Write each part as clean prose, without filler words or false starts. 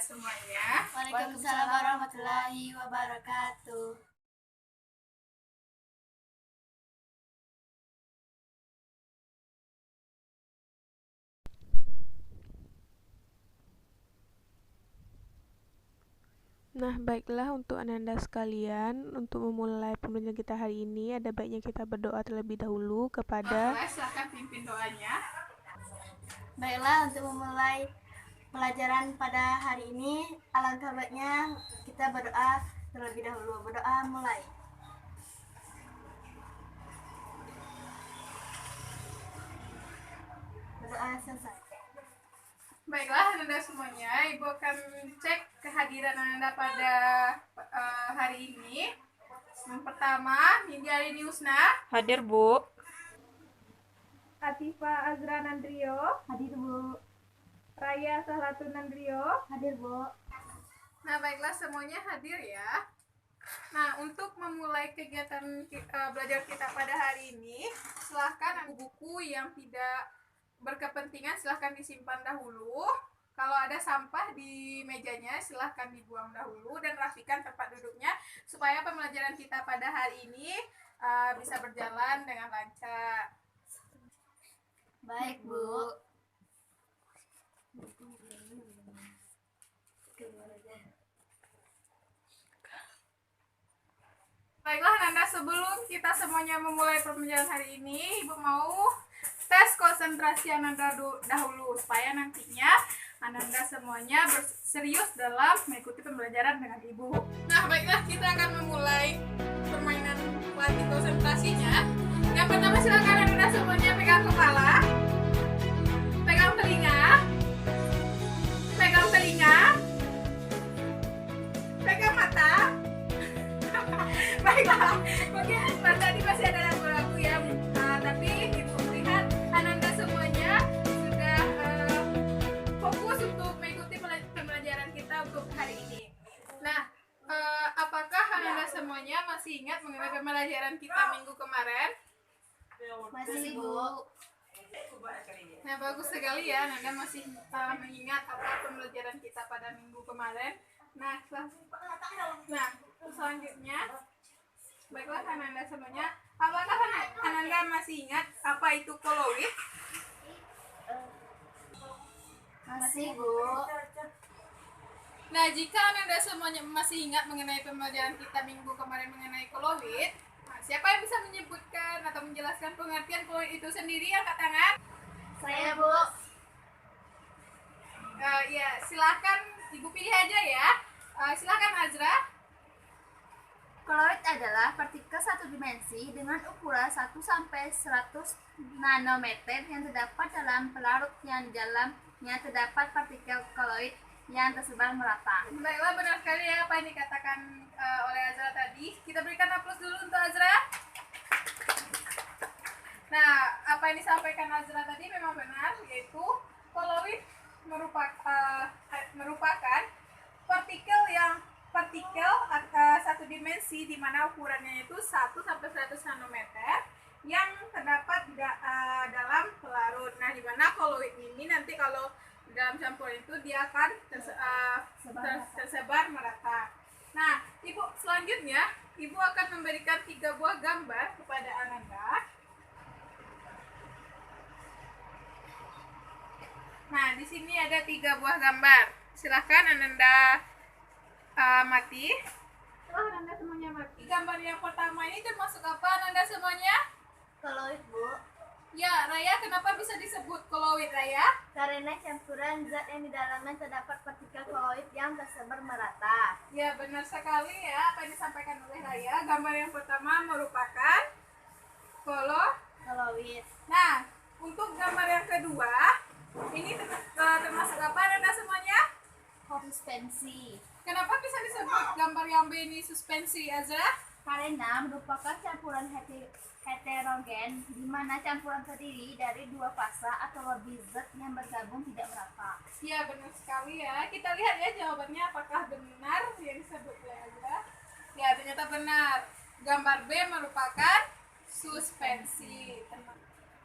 semuanya. Waalaikumsalam warahmatullahi wabarakatuh. Nah, baiklah untuk Ananda sekalian, untuk memulai pembelajaran kita hari ini, ada baiknya kita berdoa terlebih dahulu kepada Silahkan pimpin doanya. Baiklah, untuk memulai pelajaran pada hari ini, alangkah baiknya kita berdoa terlebih dahulu. Berdoa mulai. Berdoa selesai. Baiklah Ananda semuanya, Ibu akan cek kehadiran Ananda pada hari ini. Yang pertama, Nindya Arini Usna. Hadir, Bu. Atifa Azra Nandrio. Hadir, Bu. Raya Sahlatun Nandrio. Hadir, Bu. Nah, baiklah semuanya hadir ya. Nah, untuk memulai kegiatan belajar kita pada hari ini, silahkan buku-buku yang tidak berkepentingan silahkan disimpan dahulu. Kalau ada sampah di mejanya silahkan dibuang dahulu dan rapikan tempat duduknya supaya pembelajaran kita pada hari ini bisa berjalan dengan lancar. Baik, Bu. Baiklah Nanda, sebelum kita semuanya memulai pembelajaran hari ini, Ibu mau tes konsentrasi Ananda dahulu supaya nantinya Ananda semuanya serius dalam mengikuti pembelajaran dengan Ibu. Nah, baiklah kita akan memulai permainan pelatih konsentrasinya. Yang pertama silakan Ananda semuanya pegang kepala, pegang telinga, pegang telinga, pegang mata. Baiklah, mungkin tadi masih ada ragu-ragu ya, tapi Ibu lihat Ananda semuanya sudah fokus untuk mengikuti pembelajaran kita untuk hari ini. Nah, apakah Ananda semuanya masih ingat mengenai pembelajaran kita minggu kemarin? Masih, Bu. Nah, bagus sekali ya, Ananda masih mengingat apa pembelajaran kita pada minggu kemarin. Nah, selanjutnya, baiklah Ananda semuanya, apakah Ananda masih ingat apa itu koloid? Masih, Bu. Nah, jika Ananda semuanya masih ingat mengenai pembelajaran kita minggu kemarin mengenai koloid, siapa yang bisa menyebutkan atau menjelaskan pengertian koloid itu sendiri? Angkat tangan. Saya, Bu. Ya, silahkan Ibu pilih aja ya. Silahkan Azra. Koloid adalah partikel satu dimensi dengan ukuran 1 sampai 100 nanometer yang terdapat dalam pelarut yang di dalamnya terdapat partikel koloid yang tersebar merata. Baiklah, benar sekali ya apa yang dikatakan oleh Azra tadi. Kita berikan aplaus dulu untuk Azra. Nah, apa yang disampaikan Azra tadi memang benar, yaitu koloid merupakan partikel satu dimensi di mana ukurannya itu 1 sampai 100 nanometer yang terdapat dalam pelarut. Nah, di mana koloid ini nanti kalau dalam campuran itu dia akan tersebar merata. Nah, Ibu selanjutnya Ibu akan memberikan 3 buah gambar kepada Ananda. Nah, di sini ada 3 buah gambar. Silahkan Ananda mati. Setelah Ananda semuanya mati, gambar yang pertama ini termasuk apa Ananda semuanya? Koloid, Bu. Ya, Raya, kenapa bisa disebut koloid, Raya? Karena campuran zat yang di dalamnya terdapat partikel koloid yang tersebar merata. Ya, benar sekali ya apa yang disampaikan oleh Raya. Gambar yang pertama merupakan Koloid. Nah, untuk gambar yang kedua, ini termasuk apa Anda semuanya? Suspensi. Kenapa bisa disebut gambar yang B ini suspensi, Azra? Karena merupakan campuran heterogen di mana campuran terdiri dari 2 fasa atau lebih zat yang bergabung tidak merata. Ya, benar sekali ya. Kita lihat ya jawabannya apakah benar yang disebut oleh Azra. Ya, ternyata benar. Gambar B merupakan suspensi.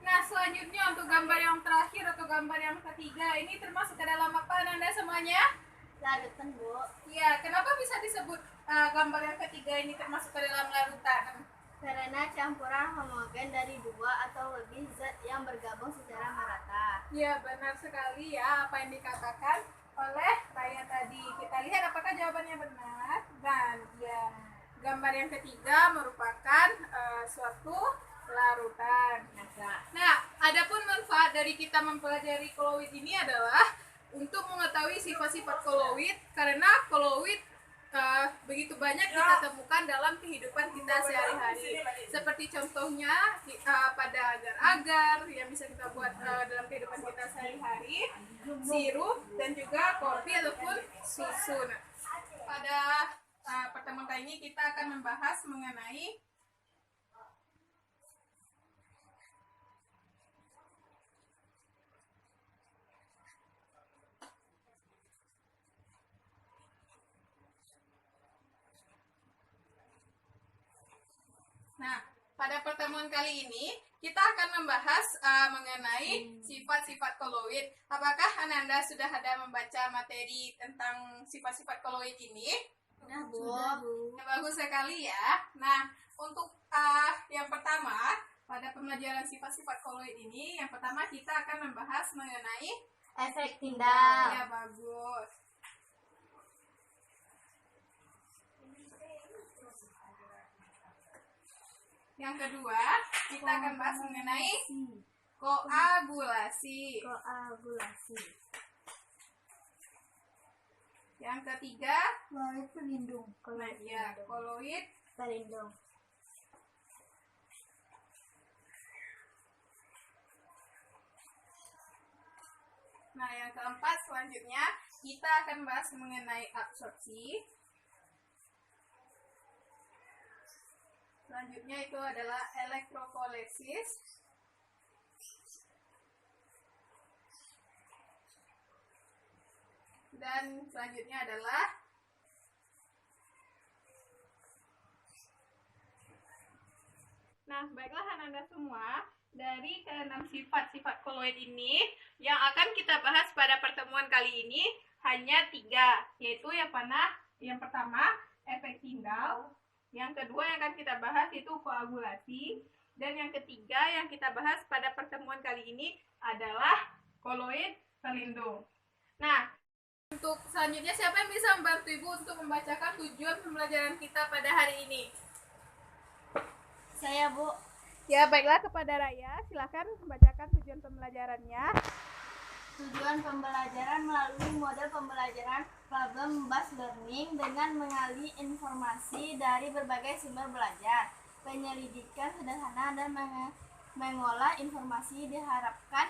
Nah, selanjutnya untuk gambar yang terakhir atau gambar yang ketiga ini termasuk ke dalam apa Anda semuanya? Larutan, Bu. Iya, kenapa bisa disebut gambar yang ketiga ini termasuk ke dalam larutan? Karena campuran homogen dari dua atau lebih zat yang bergabung secara merata. Iya, benar sekali ya apa yang dikatakan oleh Raya tadi. Kita lihat apakah jawabannya benar. Dan ya, gambar yang ketiga merupakan suatu larutan. Nah, adapun manfaat dari kita mempelajari koloid ini adalah untuk mengetahui sifat-sifat koloid, karena koloid begitu banyak kita temukan dalam kehidupan kita sehari-hari. Seperti contohnya pada agar-agar yang bisa kita buat dalam kehidupan kita sehari-hari, sirup dan juga kopi ataupun susu. Nah, pada pertemuan kali ini kita akan membahas mengenai pada pertemuan kali ini kita akan membahas mengenai sifat-sifat koloid. Apakah Ananda sudah ada membaca materi tentang sifat-sifat koloid ini? Sudah, Bu. Ya, bagus sekali ya. Nah, untuk yang pertama pada pembelajaran sifat-sifat koloid ini, yang pertama kita akan membahas mengenai Efek Tyndall. Ya, bagus. Yang kedua, kita akan bahas mengenai koagulasi. Yang ketiga, Koloid pelindung. koloid pelindung. Nah, yang keempat selanjutnya kita akan bahas mengenai absorpsi. Selanjutnya itu adalah elektroforesis. Dan selanjutnya adalah baiklah Ananda semua, dari keenam sifat-sifat koloid ini yang akan kita bahas pada pertemuan kali ini hanya 3, yaitu yang pertama efek Tyndall, yang kedua yang akan kita bahas itu koagulasi, dan yang ketiga yang kita bahas pada pertemuan kali ini adalah koloid pelindung. Nah, untuk selanjutnya siapa yang bisa membantu Ibu untuk membacakan tujuan pembelajaran kita pada hari ini? Saya, Bu. Ya, baiklah, kepada Raya, silakan membacakan tujuan pembelajarannya. Tujuan pembelajaran melalui model pembelajaran problem-based learning dengan mengali informasi dari berbagai sumber belajar. Penyelidikan sederhana dan mengolah informasi diharapkan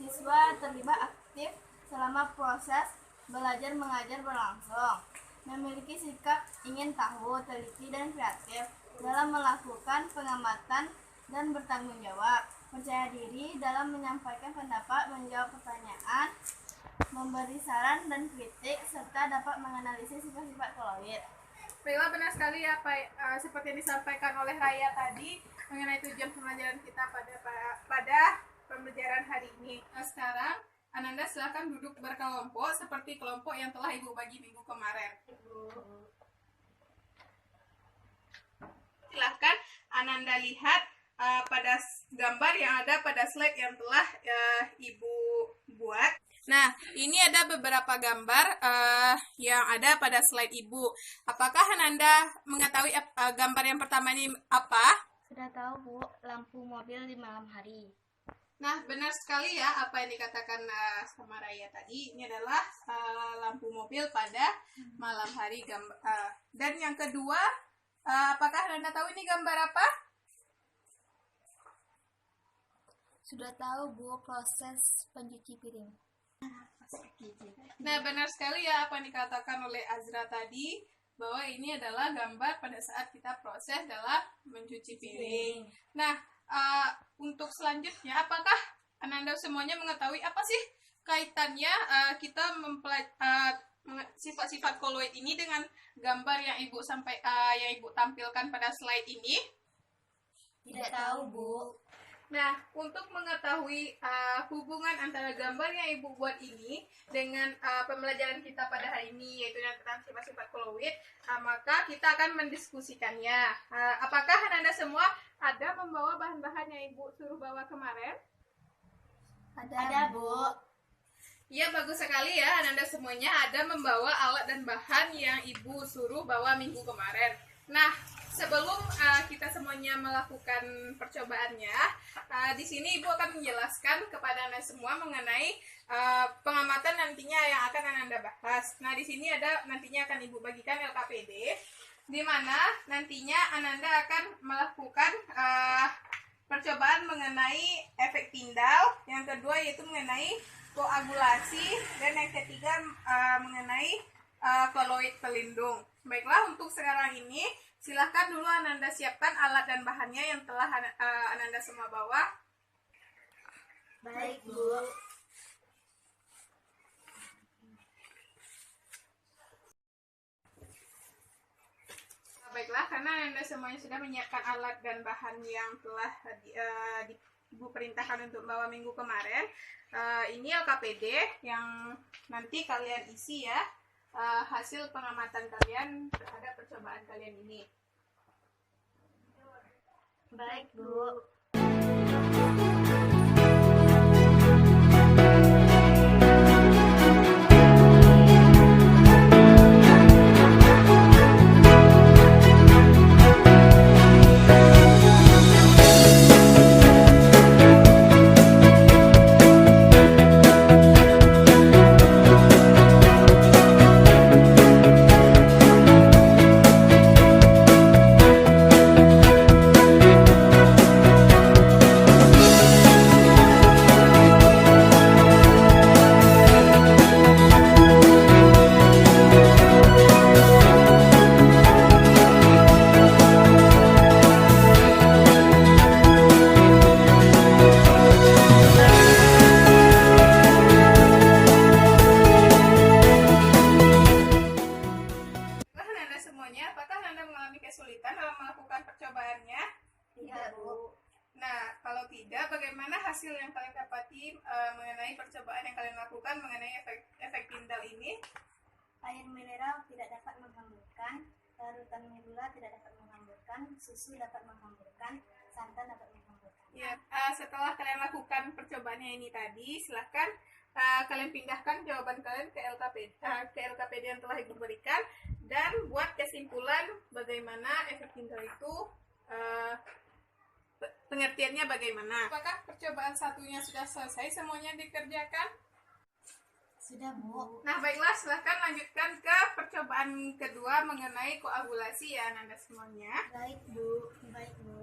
siswa terlibat aktif selama proses belajar mengajar berlangsung. Memiliki sikap ingin tahu, teliti, dan kreatif dalam melakukan pengamatan dan bertanggung jawab. Percaya diri dalam menyampaikan pendapat, menjawab pertanyaan, memberi saran dan kritik, serta dapat menganalisis sifat-sifat koloid. Baiklah, benar sekali ya seperti yang disampaikan oleh Raya tadi mengenai tujuan pembelajaran kita pada pembelajaran hari ini. Nah, sekarang Ananda silakan duduk berkelompok seperti kelompok yang telah Ibu bagi minggu kemarin. Silahkan Ananda lihat pada gambar yang ada pada slide yang telah Ibu buat. Nah, ini ada beberapa gambar yang ada pada slide Ibu. Apakah Ananda mengetahui gambar yang pertama ini apa? Sudah tahu, Bu, lampu mobil di malam hari. Nah, benar sekali ya apa yang dikatakan sama Raya tadi. Ini adalah lampu mobil pada malam hari. Dan yang kedua, apakah Anda tahu ini gambar apa? Sudah tahu, Bu, proses pencuci piring. Nah, benar sekali ya apa yang dikatakan oleh Azra tadi, bahwa ini adalah gambar pada saat kita proses dalam mencuci piring. Nah, untuk selanjutnya, apakah Ananda semuanya mengetahui apa sih kaitannya kita sifat-sifat koloid ini dengan gambar yang Ibu tampilkan pada slide ini? Tidak tahu, Bu. Nah, untuk mengetahui hubungan antara gambar yang Ibu buat ini dengan pembelajaran kita pada hari ini, yaitu yang tentang sifat-sifat koloid, maka kita akan mendiskusikannya. Apakah Anda semua ada membawa bahan-bahan yang Ibu suruh bawa kemarin? Ada, Bu. Ya, bagus sekali ya, Anda semuanya ada membawa alat dan bahan yang Ibu suruh bawa minggu kemarin. Nah, sebelum kita semuanya melakukan percobaannya, di sini Ibu akan menjelaskan kepada Anda semua mengenai pengamatan nantinya yang akan Anda bahas. Nah, di sini ada nantinya akan Ibu bagikan LKPD, di mana nantinya Anda akan melakukan percobaan mengenai efek pindal, yang kedua yaitu mengenai koagulasi, dan yang ketiga mengenai koloid pelindung. Baiklah, untuk sekarang ini silahkan dulu Ananda siapkan alat dan bahannya yang telah Ananda semua bawa. Baik, Bu. Baiklah, karena Anda semuanya sudah menyiapkan alat dan bahan yang telah Ibu perintahkan untuk bawa minggu kemarin, ini LKPD yang nanti kalian isi ya, hasil pengamatan kalian terhadap percobaan kalian ini. Baik, Bu. Kesulitan dalam melakukan percobaannya? Tidak, Bu. Nah, kalau tidak, bagaimana hasil yang kalian dapati mengenai percobaan yang kalian lakukan mengenai efek pindal ini? Air mineral tidak dapat menghamburkan, larutan gula tidak dapat menghamburkan, susu dapat menghamburkan, santan dapat menghamburkan. Ya, setelah kalian lakukan percobaannya ini tadi, silahkan kalian pindahkan jawaban kalian ke LKPD yang telah Ibu berikan, dan buat kesimpulan bagaimana efek pindal itu pengertiannya bagaimana. Apakah percobaan satunya sudah selesai semuanya dikerjakan? Sudah, Bu. Nah, baiklah, silahkan lanjutkan ke percobaan kedua mengenai koagulasi ya Anda semuanya. Baik, Bu. Baik, Bu.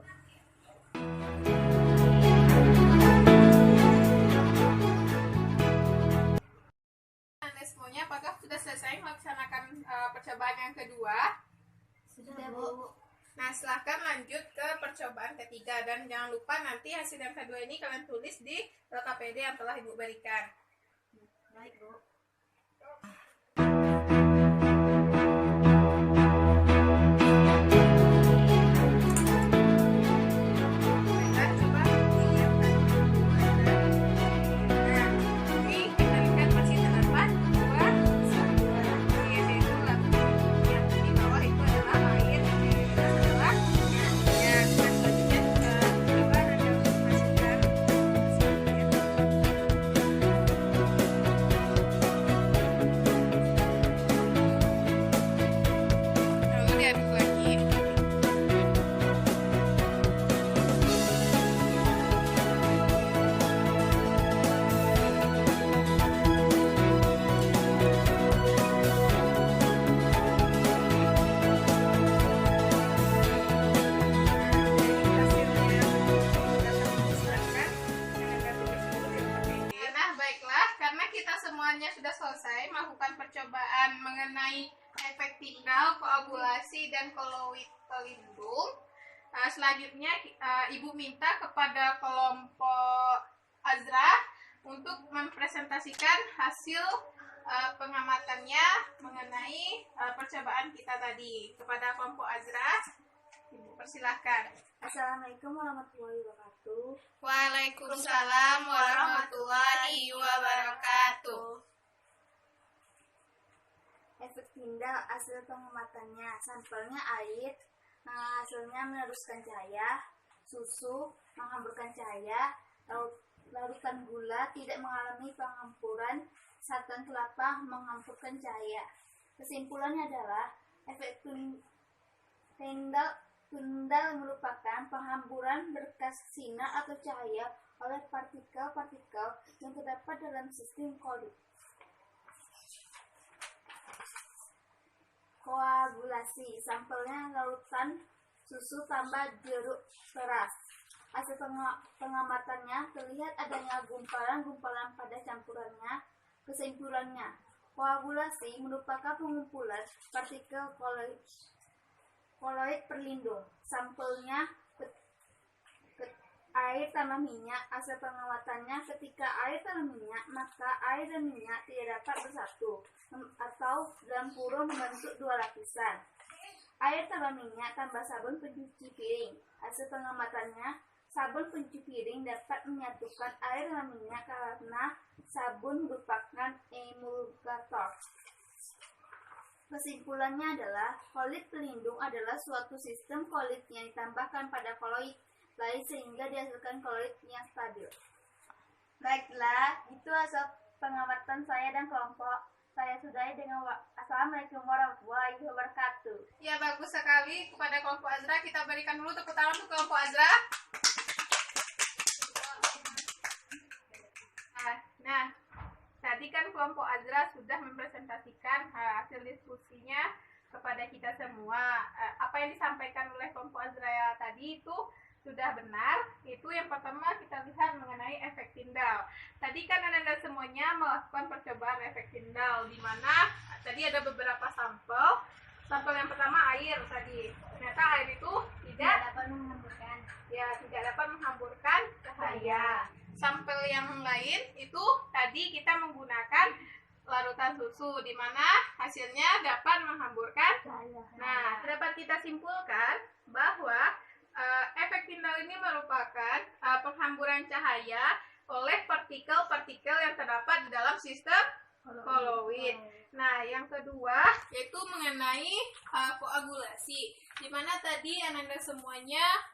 Anda semuanya apakah sudah selesai melaksanakan percobaan yang kedua? Sudah, Bu. Nah, silahkan lanjut ke percobaan ketiga, dan jangan lupa nanti hasil yang kedua ini kalian tulis di LKPD yang telah Ibu berikan. Baik, Bu. Sudah selesai melakukan percobaan mengenai efek pindal, koagulasi, dan koloid pelindung. Selanjutnya Ibu minta kepada kelompok Azra untuk mempresentasikan hasil pengamatannya mengenai percobaan kita tadi. Kepada kelompok Azra. Ibu persilahkan. Assalamualaikum warahmatullahi wabarakatuh. Waalaikumsalam warahmatullahi wabarakatuh. Efek Tyndall, hasil pengamatannya, sampelnya air, hasilnya meneruskan cahaya, susu menghamburkan cahaya, larutan gula tidak mengalami penghamburan, santan kelapa menghamburkan cahaya. Kesimpulannya adalah efek Tyndall merupakan penghamburan berkas sinar atau cahaya oleh partikel-partikel yang terdapat dalam sistem koloid. Koagulasi, sampelnya larutan susu tambah jeruk peras. Hasil pengamatannya terlihat adanya gumpalan-gumpalan pada campurannya. Kesimpulannya, koagulasi merupakan pengumpulan partikel koloid perlindung. Sampelnya air tambah minyak. Hasil pengamatannya, ketika air tambah minyak, maka air dan minyak tidak dapat bersatu atau dalam kurung membentuk dua lapisan. Air tambah minyak tambah sabun pencuci piring. Hasil pengamatannya, sabun pencuci piring dapat menyatukan air dan minyak karena sabun merupakan emulgator. Kesimpulannya adalah koloid pelindung adalah suatu sistem koloid yang ditambahkan pada koloid lain sehingga dihasilkan koloid yang stabil. Baiklah, itu hasil pengamatan saya dan kelompok. Saya sudahi dengan Assalamualaikum warahmatullahi wabarakatuh. Ya, bagus sekali. Kepada kelompok Azra kita berikan dulu tepuk tangan untuk kelompok Azra. Nah, tadi kan kelompok Azra sudah mempresentasikan hasil diskusinya kepada kita semua. Apa yang disampaikan oleh kelompok Azra tadi itu sudah benar. Itu yang pertama kita lihat mengenai efek Tyndall. Tadi kan Anda semuanya melakukan percobaan efek Tyndall, di mana tadi ada beberapa sampel. Sampel yang pertama air tadi. Ternyata air itu tidak dapat menghamburkan cahaya. Sampel yang lain itu tadi kita menggunakan larutan susu, di mana hasilnya dapat menghamburkan cahaya. Nah, dapat kita simpulkan bahwa efek Tyndall ini merupakan penghamburan cahaya oleh partikel-partikel yang terdapat di dalam sistem koloid. Nah, yang kedua yaitu mengenai koagulasi, di mana tadi Anda semuanya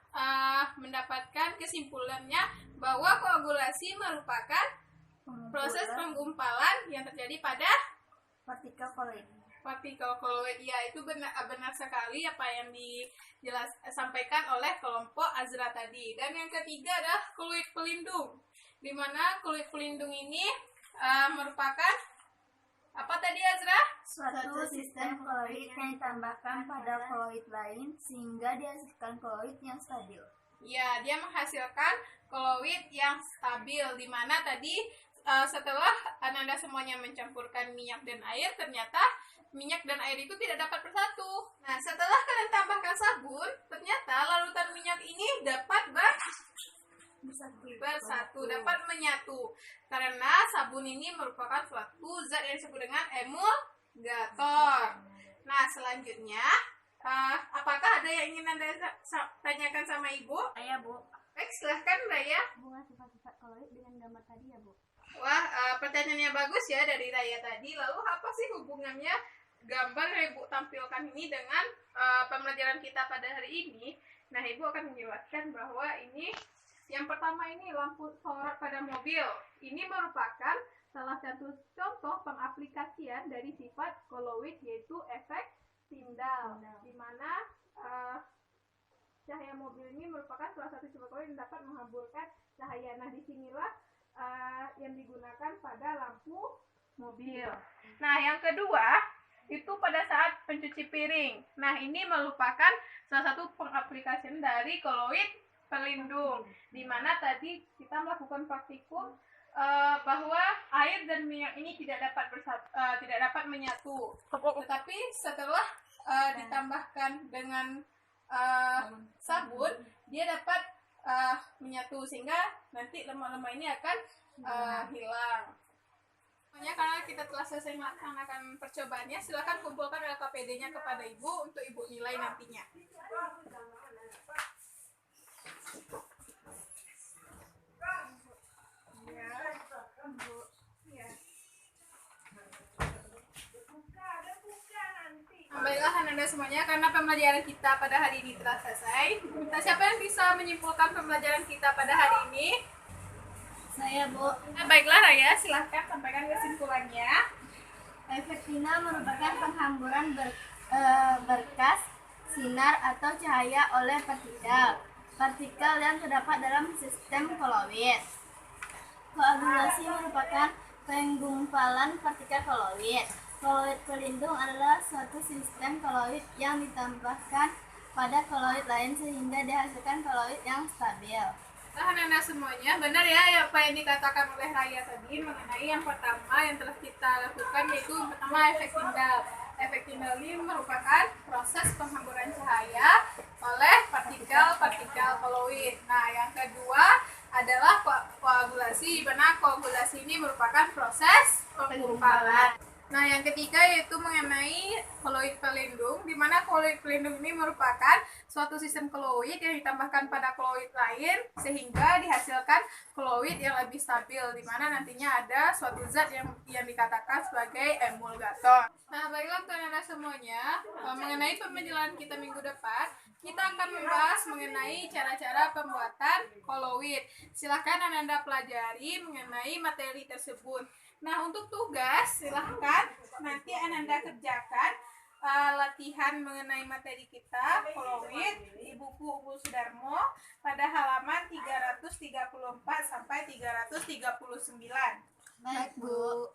mendapatkan kesimpulannya bahwa koagulasi merupakan proses penggumpalan yang terjadi pada partikel koloid. Ya, itu benar sekali apa yang disampaikan oleh kelompok Azra tadi. Dan yang ketiga adalah koloid pelindung, di mana koloid pelindung ini merupakan apa tadi Azra? Suatu sistem koloid yang ditambahkan pada koloid lain sehingga dihasilkan koloid yang stabil. Ya, dia menghasilkan koloid yang stabil, di mana tadi setelah Anda semuanya mencampurkan minyak dan air, ternyata minyak dan air itu tidak dapat bersatu. Nah, setelah kalian tambahkan sabun, ternyata larutan minyak ini dapat bersatu, dapat menyatu. Karena sabun ini merupakan suatu zat yang disebut dengan emulgator. Nah, selanjutnya, apakah ada yang ingin Anda tanyakan sama Ibu? Saya, Bu. Baik, silahkan Raya. Bunga sifat-sifat koloid dengan gambar tadi ya, Bu. Wah, pertanyaannya bagus ya dari Raya tadi. Lalu apa sih hubungannya gambar yang Ibu tampilkan ini dengan pembelajaran kita pada hari ini? Nah, Ibu akan menjelaskan bahwa ini yang pertama ini lampu sorot pada mobil. Ini merupakan salah satu contoh pengaplikasian dari sifat koloid yaitu efek Tyndall, di mana cahaya mobil ini merupakan salah satu sifat koloid yang dapat menghamburkan cahaya. Nah, disinilah yang digunakan pada lampu mobil. Nah, yang kedua itu pada saat pencuci piring. Nah, ini merupakan salah satu pengaplikasian dari koloid pelindung, di mana tadi kita melakukan praktikum bahwa air dan minyak ini tidak dapat menyatu. Tetapi setelah ditambahkan dengan sabun, dia dapat menyatu sehingga nanti lemak-lemak ini akan hilang. Karena kita telah selesai melaksanakan percobaannya, silakan kumpulkan LKPD-nya kepada Ibu untuk Ibu nilai nantinya. Baiklah Anda semuanya, karena pembelajaran kita pada hari ini telah selesai. Nah, siapa yang bisa menyimpulkan pembelajaran kita pada hari ini? Saya, Bu. Baiklah Raya, silahkan sampaikan kesimpulannya. Efek Tina merupakan penghamburan berkas, sinar, atau cahaya oleh partikel yang terdapat dalam sistem koloid. Koagulasi merupakan penggumpalan partikel koloid. Koloid pelindung adalah suatu sistem koloid yang ditambahkan pada koloid lain sehingga dihasilkan koloid yang stabil. Nah, Anda semuanya, benar ya apa yang dikatakan oleh Raya tadi mengenai yang pertama yang telah kita lakukan, yaitu yang pertama efek Tyndall. Efek Tyndall ini merupakan proses penghamburan cahaya oleh partikel-partikel koloid. Nah, yang kedua adalah koagulasi, di mana koagulasi ini merupakan proses penggumpalan. Nah, yang ketiga yaitu mengenai koloid pelindung, di mana koloid pelindung ini merupakan suatu sistem koloid yang ditambahkan pada koloid lain sehingga dihasilkan koloid yang lebih stabil, di mana nantinya ada suatu zat yang dikatakan sebagai emulgator. Nah, baiklah untuk Anda semuanya, mengenai pembelajaran kita minggu depan, kita akan membahas mengenai cara-cara pembuatan koloid. Silahkan Anda pelajari mengenai materi tersebut. Nah, untuk tugas, silahkan nanti Ananda kerjakan latihan mengenai materi kita, koloid, di buku Unggul Sudarmo pada halaman 334 sampai 339. Baik, Bu.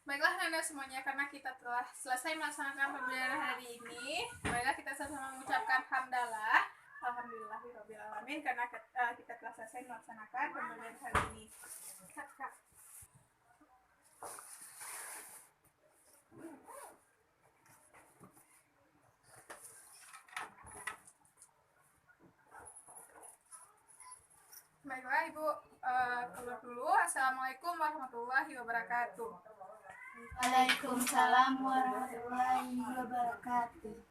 Baiklah Anda semuanya, karena kita telah selesai melaksanakan pembelajaran hari ini, baiklah kita sama-sama mengucapkan hamdalah. Alhamdulillahirabbil alamin, karena kita telah selesai melaksanakan pembelajaran hari ini. Kak. Baiklah Ibu, keluar dulu. Assalamualaikum warahmatullahi wabarakatuh. Waalaikumsalam warahmatullahi wabarakatuh.